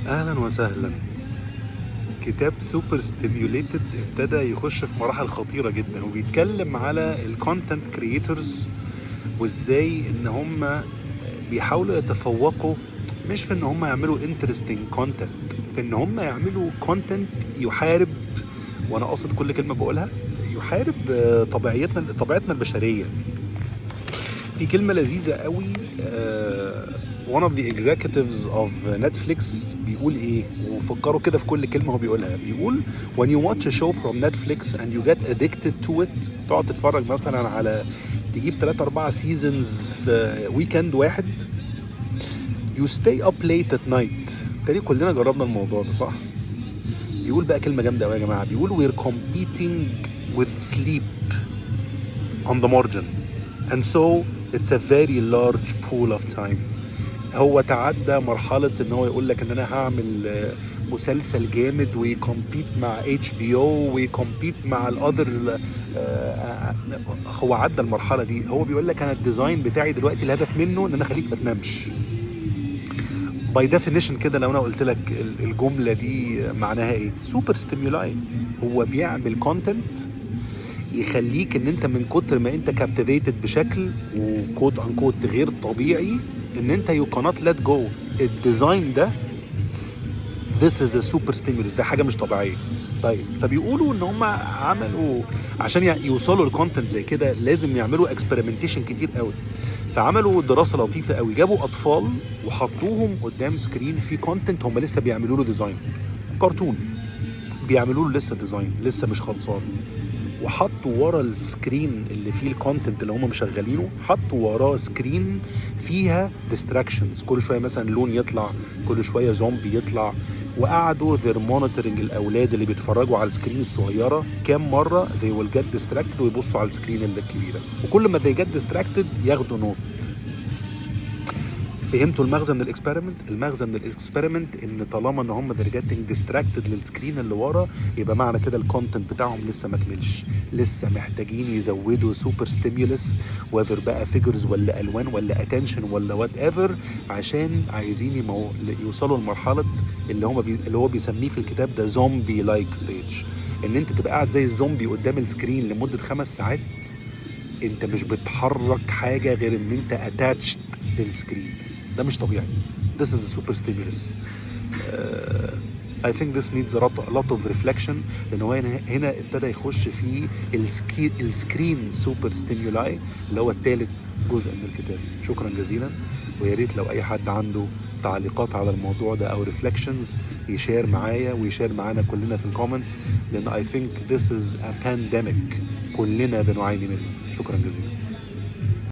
اهلا وسهلا. كتاب سوبر ستيميوليتد ابتدى يخش في مراحل خطيره جدا، وبيتكلم على الكونتنت كرييتورز وازاي ان هم بيحاولوا يتفوقوا، مش في ان هم يعملوا انترستنج كونتنت، في ان هم يعملوا كونتنت يحارب، وانا قاصد كل كلمه بقولها، يحارب طبيعتنا البشريه. في كلمة لذيذة قوي، one of the executives of Netflix بيقول ايه، وفكروا كده في كل كلمة هو بيقولها. بيقول when you watch a show from Netflix and you get addicted to it، تقعد تتفرج مثلا على تجيب 3-4 seasons في ويكند واحد، you stay up late at night. تاني كلنا جربنا الموضوع ده صح؟ بيقول بقى كلمة جامدة قوي يا جماعة، بيقول we're competing with sleep on the margin and so it's a very large pool of time. هو تعدى مرحلة ان هو يقول لك ان انا هعمل مسلسل جامد ويكمبيت مع HBO ويكمبيت مع الاذر. هو عدى المرحلة دي. هو بيقول لك انا الديزاين بتاعي دلوقتي الهدف منه ان انا اخليك ما تنامش. باي ديفينيشن كده لو انا قلت لك الجملة دي معناها ايه؟ سوبر ستيمولاي. هو بيعمل كونتنت يخليك ان انت من كتر ما انت كابتيفيتد بشكل وكوت انكوت غير طبيعي ان انت يو كانوت ليت جو. الديزاين ده this is a super stimulus، ده حاجه مش طبيعيه. طيب فبيقولوا ان هم عملوا عشان يوصلوا لكونتنت زي كده لازم يعملوا اكسبيرمنتيشن كتير قوي. فعملوا دراسه لطيفه قوي، جابوا اطفال وحطوهم قدام سكرين في كونتنت هم لسه بيعملوا له ديزاين، كرتون بيعملوا له لسه ديزاين لسه مش خلصان، وحطوا ورا السكرين اللي فيه الكونتنت اللي هم مشغلينه، حطوا وراه سكرين فيها ديستراكشنز، كل شويه مثلا لون يطلع، كل شويه زومبي يطلع، وقعدوا ذير مونيتورنج الاولاد اللي بيتفرجوا على السكرين الصغيره كام مره they will get distracted ويبصوا على السكرين الكبيره، وكل ما they get distracted ياخدوا نوت. فهمتوا المغزى من الاكسبيرمنت؟ المغزى من الاكسبيرمنت ان طالما ان هم they're getting distracted للسكرين اللي ورا، يبقى معنى كده الكونتنت بتاعهم لسه ما كملش، لسه محتاجين يزودوا سوبر ستيمولس وذر بقى فيجرز ولا الوان ولا اتنشن ولا وات ايفر، عشان عايزين يوصلوا لمرحله اللي هو بيسميه في الكتاب ده زومبي لايك ستيج، ان انت تبقى قاعد زي الزومبي قدام السكرين لمده 5 ساعات، انت مش بتحرك حاجه غير ان انت اتاتشد للسكرين. ده مش طبيعي. This is a super stimulus. I think this needs a lot of reflection، لأن هو هنا ابتدى يخش في السكرين سوبر ستيمولاي اللي هو الثالث جزء من الكتاب. شكرا جزيلا، ويا ريت لو أي حد عنده تعليقات على الموضوع ده أو ريفلكشنز يشير معايا ويشير معانا كلنا في الكومنتس، لأن I think this is a pandemic كلنا بنعاني منه. شكرا جزيلا.